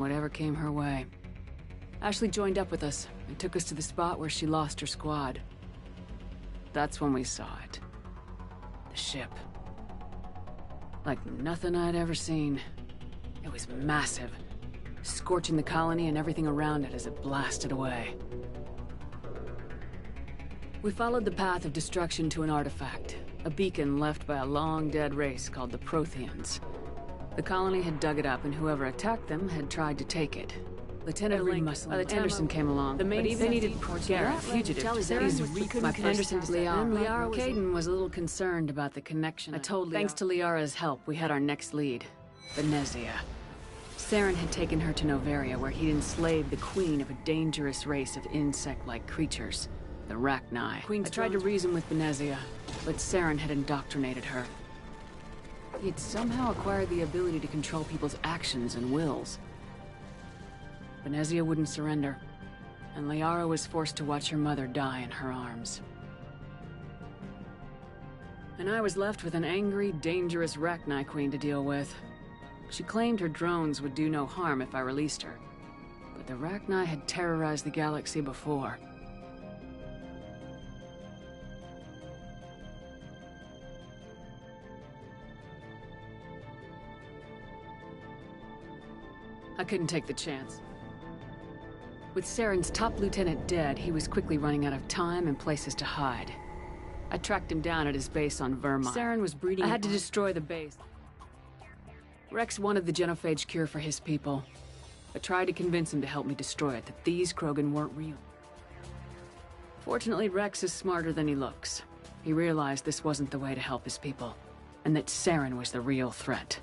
whatever came her way. Ashley joined up with us and took us to the spot where she lost her squad. That's when we saw it. The ship. Like nothing I'd ever seen. It was massive, scorching the colony and everything around it as it blasted away. We followed the path of destruction to an artifact, a beacon left by a long-dead race called the Protheans. The colony had dug it up, and whoever attacked them had tried to take it. Lieutenant Anderson came along, but they needed Garrett, fugitive, to my Anderson Liara. Caden was a little concerned about the connection. Thanks to Liara's help, we had our next lead, Venezia. Saren had taken her to Novaria, where he'd enslaved the queen of a dangerous race of insect-like creatures, the Rachni. I tried to reason with Venezia, but Saren had indoctrinated her. He had somehow acquired the ability to control people's actions and wills. Venezia wouldn't surrender, and Liara was forced to watch her mother die in her arms. And I was left with an angry, dangerous Rachni queen to deal with. She claimed her drones would do no harm if I released her, but the Rachni had terrorized the galaxy before. I couldn't take the chance. With Saren's top lieutenant dead, he was quickly running out of time and places to hide. I tracked him down at his base on Vermont. Saren was breeding. I had to destroy the base. Rex wanted the genophage cure for his people. I tried to convince him to help me destroy it, that these Krogan weren't real. Fortunately, Rex is smarter than he looks. He realized this wasn't the way to help his people, and that Saren was the real threat.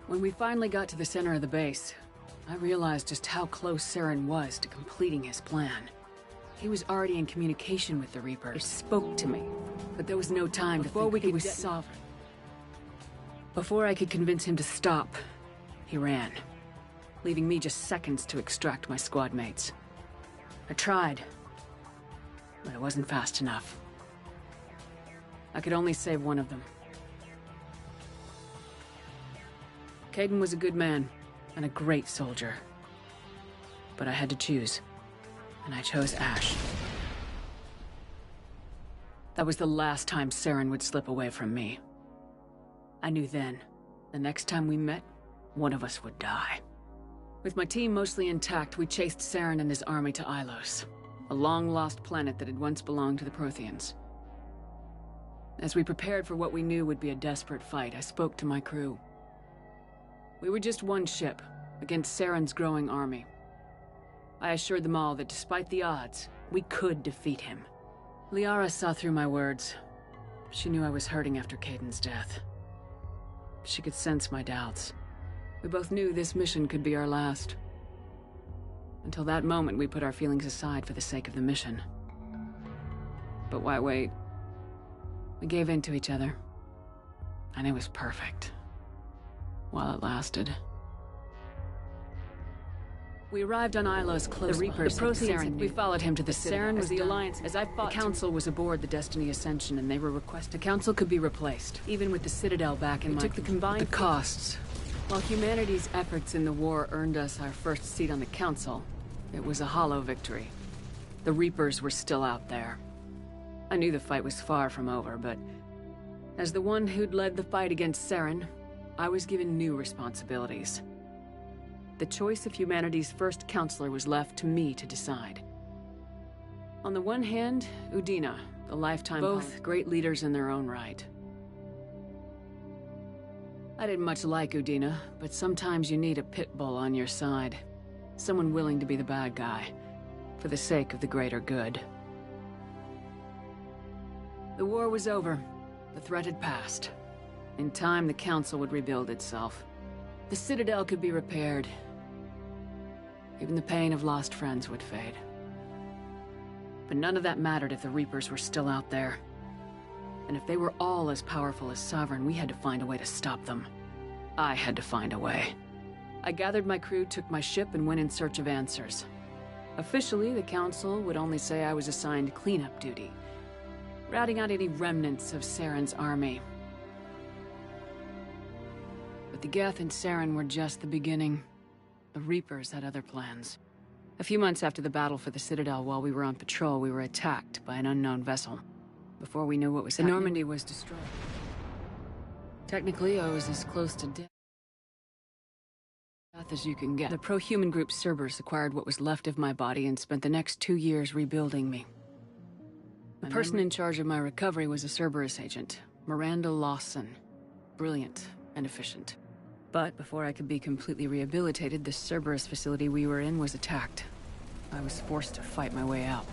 When we finally got to the center of the base, I realized just how close Saren was to completing his plan. He was already in communication with the Reaper. He spoke to me, but there was no time to think. He was sovereign. Before I could convince him to stop, he ran, leaving me just seconds to extract my squad mates. I tried, but it wasn't fast enough. I could only save one of them. Caden was a good man, and a great soldier. But I had to choose, and I chose Ash. That was the last time Saren would slip away from me. I knew then, the next time we met, one of us would die. With my team mostly intact, we chased Saren and his army to Ilos, a long-lost planet that had once belonged to the Protheans. As we prepared for what we knew would be a desperate fight, I spoke to my crew. We were just one ship, against Saren's growing army. I assured them all that despite the odds, we could defeat him. Liara saw through my words. She knew I was hurting after Caden's death. She could sense my doubts. We both knew this mission could be our last. Until that moment, we put our feelings aside for the sake of the mission. But why wait? We gave in to each other. And it was perfect. While it lasted. We arrived on Ilos close. The Reapers, the Protheans, we followed him to the Saren was the Alliance. As I fought, the Council was aboard the Destiny Ascension, and they were requested. The Council could be replaced, even with the Citadel back in. We took the combined costs. While humanity's efforts in the war earned us our first seat on the Council, it was a hollow victory. The Reapers were still out there. I knew the fight was far from over, but as the one who'd led the fight against Saren, I was given new responsibilities. The choice of humanity's first counselor was left to me to decide. On the one hand, Udina, the lifetime both great leaders in their own right. I didn't much like Udina, but sometimes you need a pit bull on your side. Someone willing to be the bad guy, for the sake of the greater good. The war was over. The threat had passed. In time, the Council would rebuild itself. The Citadel could be repaired. Even the pain of lost friends would fade. But none of that mattered if the Reapers were still out there. And if they were all as powerful as Sovereign, we had to find a way to stop them. I had to find a way. I gathered my crew, took my ship, and went in search of answers. Officially, the Council would only say I was assigned cleanup duty, routing out any remnants of Saren's army. But the Geth and Saren were just the beginning. The Reapers had other plans. A few months after the battle for the Citadel, while we were on patrol, we were attacked by an unknown vessel. Before we knew what was happening, Normandy was destroyed. Technically, I was as close to death as you can get. The pro-human group Cerberus acquired what was left of my body and spent the next 2 years rebuilding me. The person in charge of my recovery was a Cerberus agent, Miranda Lawson. Brilliant and efficient. But before I could be completely rehabilitated, the Cerberus facility we were in was attacked. I was forced to fight my way out.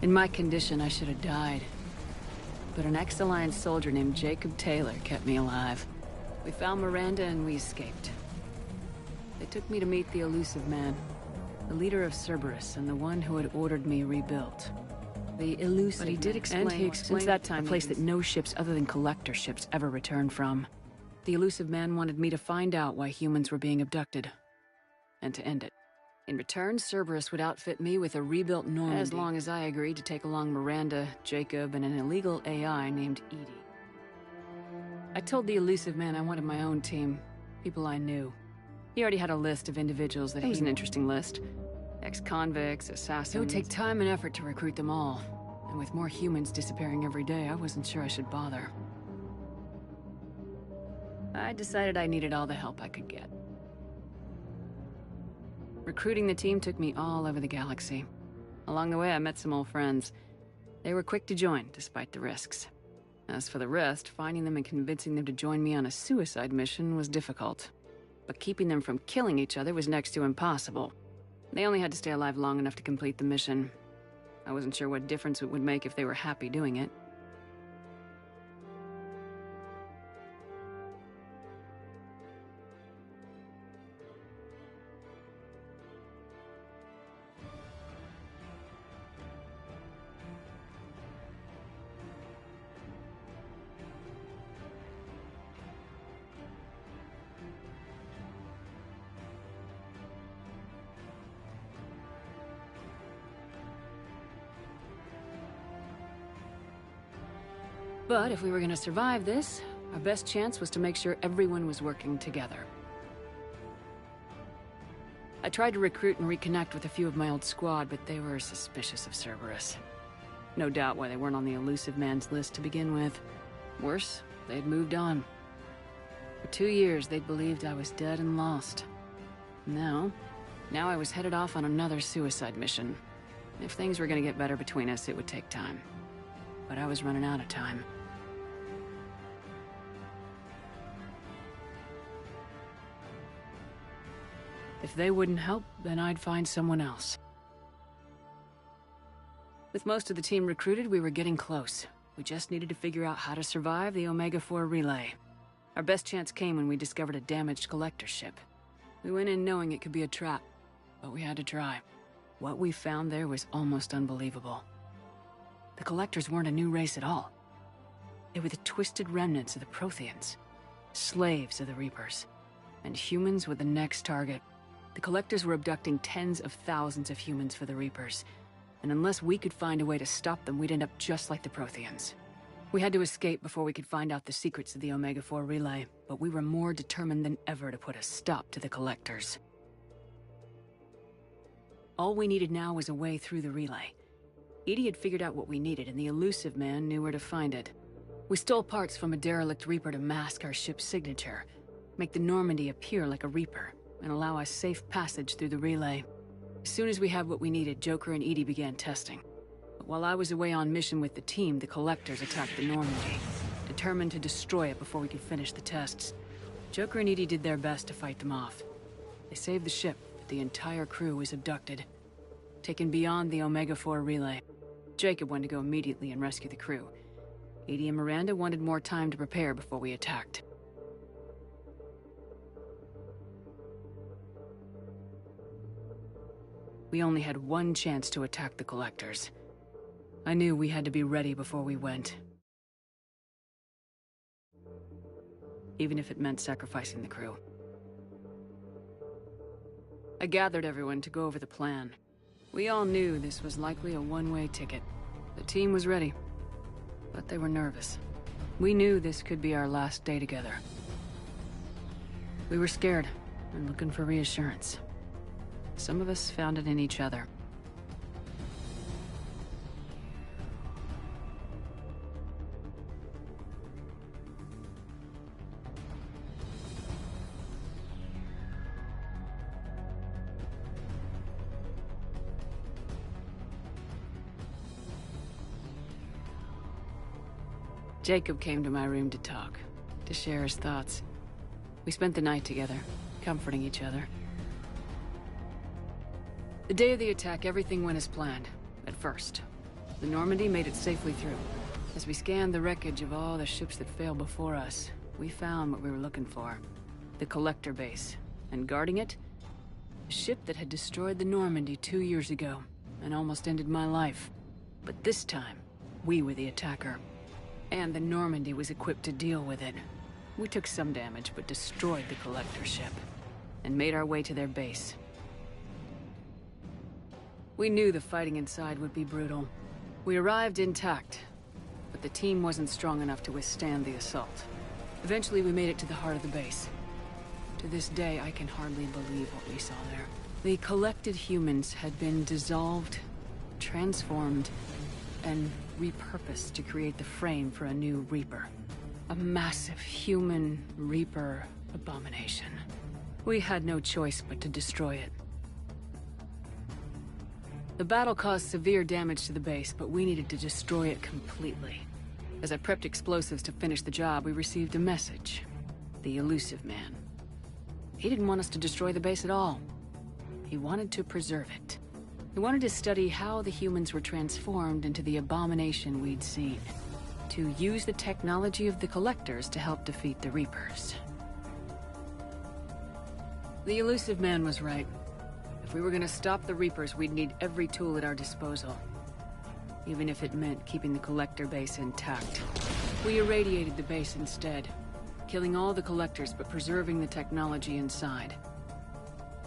In my condition, I should have died. But an ex-Alliance soldier named Jacob Taylor kept me alive. We found Miranda and we escaped. They took me to meet the Elusive Man, the leader of Cerberus and the one who had ordered me rebuilt. The Elusive But he did explain, and he explained since that time, a place that no ships other than collector ships ever returned from. The Elusive Man wanted me to find out why humans were being abducted, and to end it. In return, Cerberus would outfit me with a rebuilt Normandy, as long as I agreed to take along Miranda, Jacob, and an illegal AI named Edie. I told the Elusive Man I wanted my own team, people I knew. He already had a list of individuals that It was an interesting list. Ex-convicts, assassins. It would take time and effort to recruit them all. And with more humans disappearing every day, I wasn't sure I should bother. I decided I needed all the help I could get. Recruiting the team took me all over the galaxy. Along the way, I met some old friends. They were quick to join, despite the risks. As for the rest, finding them and convincing them to join me on a suicide mission was difficult. But keeping them from killing each other was next to impossible. They only had to stay alive long enough to complete the mission. I wasn't sure what difference it would make if they were happy doing it. But if we were gonna survive this, our best chance was to make sure everyone was working together. I tried to recruit and reconnect with a few of my old squad, but they were suspicious of Cerberus. No doubt why they weren't on the Elusive Man's list to begin with. Worse, they'd moved on. For 2 years, they'd believed I was dead and lost. Now I was headed off on another suicide mission. If things were gonna get better between us, it would take time. But I was running out of time. If they wouldn't help, then I'd find someone else. With most of the team recruited, we were getting close. We just needed to figure out how to survive the Omega-4 relay. Our best chance came when we discovered a damaged collector ship. We went in knowing it could be a trap, but we had to try. What we found there was almost unbelievable. The Collectors weren't a new race at all. They were the twisted remnants of the Protheans, slaves of the Reapers, and humans were the next target. The Collectors were abducting tens of thousands of humans for the Reapers, and unless we could find a way to stop them, we'd end up just like the Protheans. We had to escape before we could find out the secrets of the Omega-4 relay, but we were more determined than ever to put a stop to the Collectors. All we needed now was a way through the relay. Edie had figured out what we needed, and the Elusive Man knew where to find it. We stole parts from a derelict Reaper to mask our ship's signature, make the Normandy appear like a Reaper, and allow us safe passage through the relay. As soon as we had what we needed, Joker and Edie began testing. But while I was away on mission with the team, the Collectors attacked the Normandy, determined to destroy it before we could finish the tests. Joker and Edie did their best to fight them off. They saved the ship, but the entire crew was abducted, taken beyond the Omega-4 relay. Jacob went to go immediately and rescue the crew. Edie and Miranda wanted more time to prepare before we attacked. We only had one chance to attack the Collectors. I knew we had to be ready before we went. Even if it meant sacrificing the crew. I gathered everyone to go over the plan. We all knew this was likely a one-way ticket. The team was ready, but they were nervous. We knew this could be our last day together. We were scared and looking for reassurance. Some of us found it in each other. Jacob came to my room to talk, to share his thoughts. We spent the night together, comforting each other. The day of the attack, everything went as planned, at first. The Normandy made it safely through. As we scanned the wreckage of all the ships that failed before us, we found what we were looking for. The Collector base. And guarding it, a ship that had destroyed the Normandy 2 years ago, and almost ended my life. But this time, we were the attacker. And the Normandy was equipped to deal with it. We took some damage, but destroyed the Collector ship, and made our way to their base. We knew the fighting inside would be brutal. We arrived intact, but the team wasn't strong enough to withstand the assault. Eventually, we made it to the heart of the base. To this day, I can hardly believe what we saw there. The collected humans had been dissolved, transformed, and repurposed to create the frame for a new Reaper. A massive human Reaper abomination. We had no choice but to destroy it. The battle caused severe damage to the base, but we needed to destroy it completely. As I prepped explosives to finish the job, we received a message. The Elusive Man. He didn't want us to destroy the base at all. He wanted to preserve it. He wanted to study how the humans were transformed into the abomination we'd seen. To use the technology of the Collectors to help defeat the Reapers. The Elusive Man was right. If we were gonna stop the Reapers, we'd need every tool at our disposal. Even if it meant keeping the Collector base intact. We irradiated the base instead, killing all the Collectors but preserving the technology inside.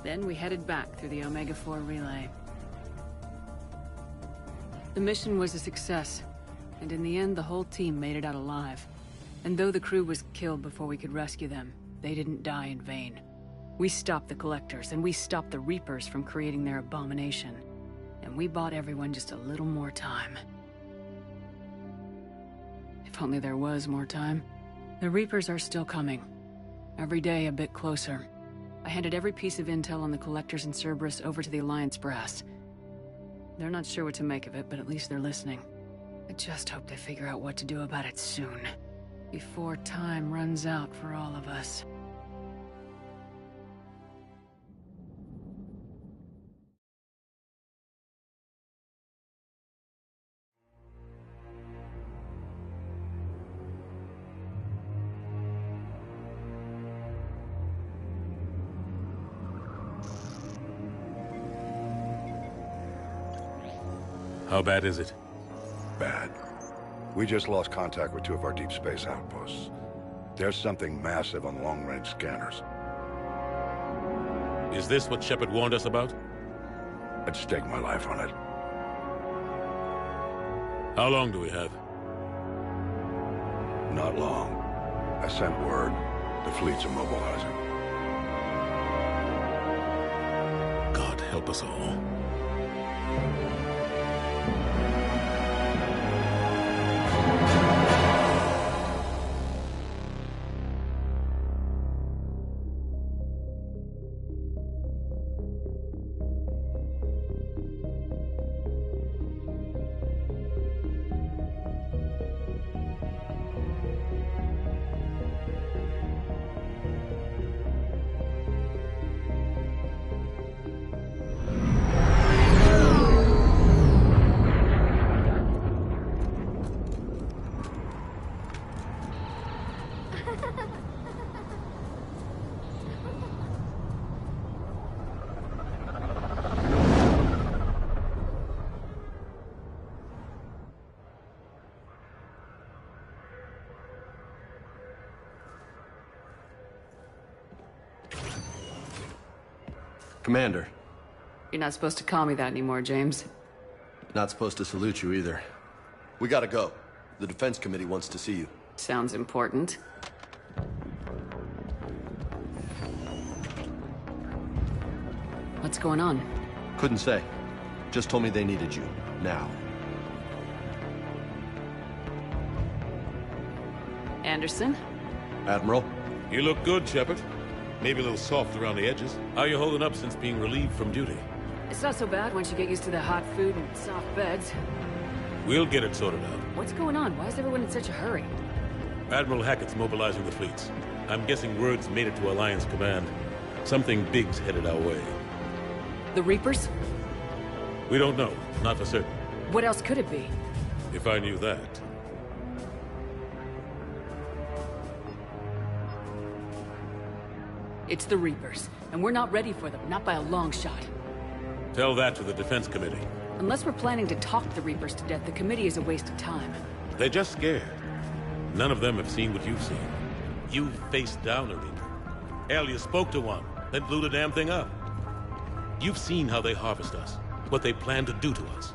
Then we headed back through the Omega-4 relay. The mission was a success, and in the end, the whole team made it out alive. And though the crew was killed before we could rescue them, they didn't die in vain. We stopped the Collectors, and we stopped the Reapers from creating their abomination. And we bought everyone just a little more time. If only there was more time. The Reapers are still coming. Every day a bit closer. I handed every piece of intel on the Collectors in Cerberus over to the Alliance brass. They're not sure what to make of it, but at least they're listening. I just hope they figure out what to do about it soon. Before time runs out for all of us. How bad is it? Bad. We just lost contact with 2 of our deep space outposts. There's something massive on long-range scanners. Is this what Shepard warned us about? I'd stake my life on it. How long do we have? Not long. I sent word. The fleet's immobilizing. God help us all. Commander. You're not supposed to call me that anymore, James. Not supposed to salute you either. We gotta go. The Defense Committee wants to see you. Sounds important. What's going on? Couldn't say. Just told me they needed you. Now. Anderson? Admiral? You look good, Shepard. Maybe a little soft around the edges. How you holding up since being relieved from duty? It's not so bad once you get used to the hot food and soft beds. We'll get it sorted out. What's going on? Why is everyone in such a hurry? Admiral Hackett's mobilizing the fleets. I'm guessing word's made it to Alliance Command. Something big's headed our way. The Reapers? We don't know. Not for certain. What else could it be? If I knew that. It's the Reapers, and we're not ready for them, not by a long shot. Tell that to the Defense Committee. Unless we're planning to talk the Reapers to death, the committee is a waste of time. They're just scared. None of them have seen what you've seen. You faced down a Reaper. Hell, you spoke to one, then blew the damn thing up. You've seen how they harvest us, what they plan to do to us.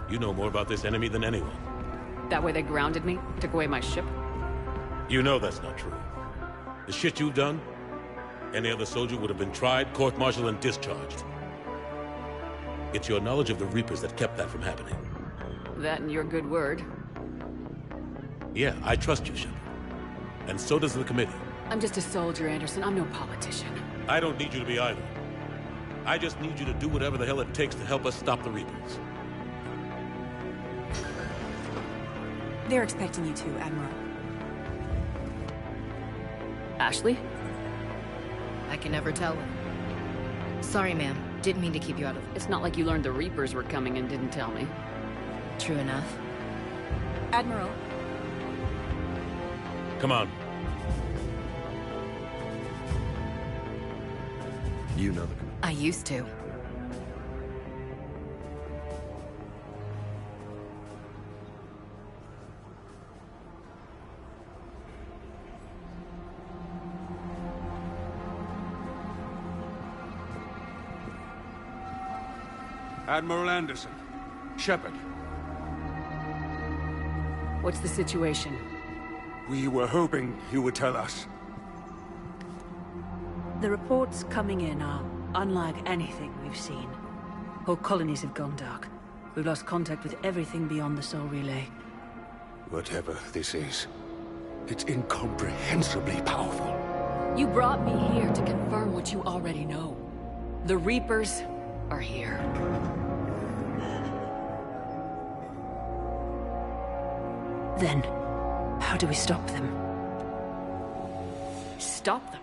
You know more about this enemy than anyone. That way they grounded me, took away my ship? You know that's not true. The shit you've done, any other soldier would have been tried, court-martialed, and discharged. It's your knowledge of the Reapers that kept that from happening. That and your good word. Yeah, I trust you, Shepard. And so does the committee. I'm just a soldier, Anderson. I'm no politician. I don't need you to be either. I just need you to do whatever the hell it takes to help us stop the Reapers. They're expecting you to, Admiral. Ashley? I can never tell. Sorry, ma'am. Didn't mean to keep you out of... It's not like you learned the Reapers were coming and didn't tell me. True enough. Admiral. Come on. You know the... I used to. Admiral Anderson. Shepard. What's the situation? We were hoping you would tell us. The reports coming in are unlike anything we've seen. Whole colonies have gone dark. We've lost contact with everything beyond the Soul Relay. Whatever this is, it's incomprehensibly powerful. You brought me here to confirm what you already know. The Reapers are here. Then, how do we stop them? Stop them?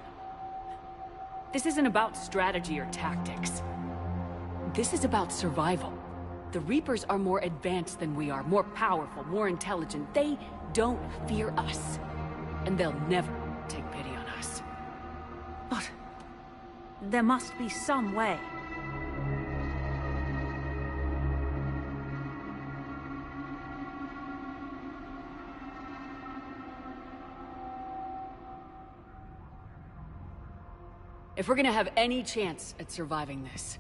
This isn't about strategy or tactics. This is about survival. The Reapers are more advanced than we are, more powerful, more intelligent. They don't fear us. And they'll never take pity on us. But there must be some way. If we're gonna have any chance at surviving this,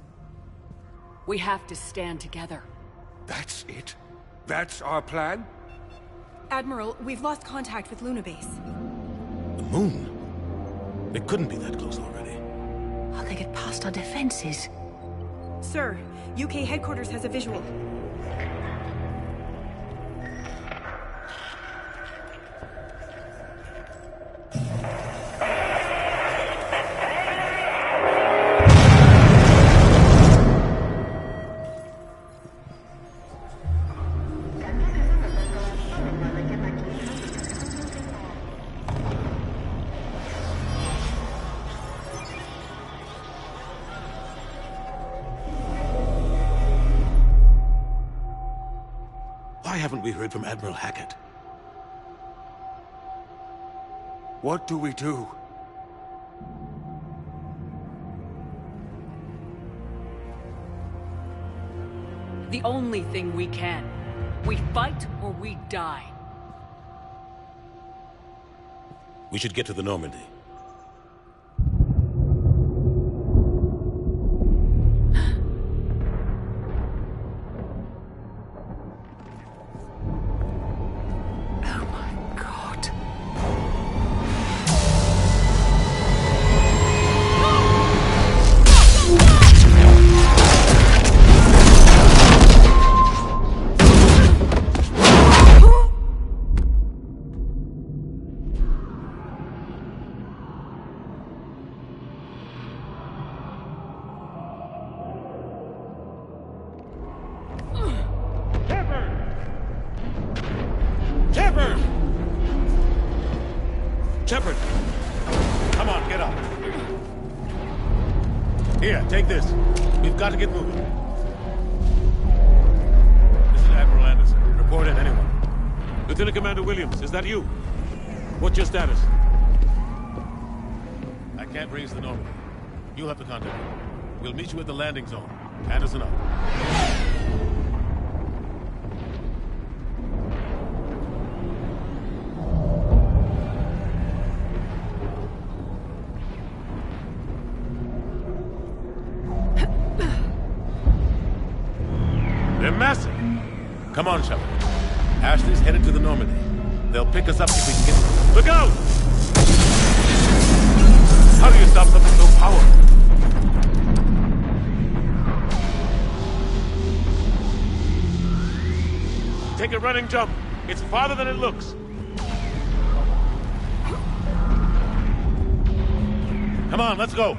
we have to stand together. That's it? That's our plan? Admiral, we've lost contact with Luna Base. The moon? It couldn't be that close already. How'd they get past our defenses? Sir, UK headquarters has a visual. Why haven't we heard from Admiral Hackett? What do we do? The only thing we can. We fight or we die. We should get to the Normandy. Oh my God. Shepard! Come on, get up. Here, take this. We've got to get moving. This is Admiral Anderson. Report in, anyone. Lieutenant Commander Williams, is that you? What's your status? I can't raise the Normandy. You'll have to contact me. We'll meet you at the landing zone. Anderson up. They're massive. Come on, Shepard. Ashley's headed to the Normandy. They'll pick us up if we can get them. Look out! How do you stop something so powerful? Take a running jump. It's farther than it looks. Come on, let's go.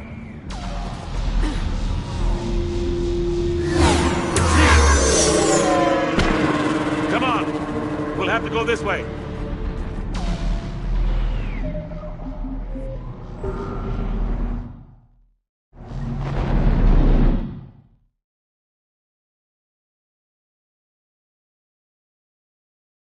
Come on. We'll have to go this way.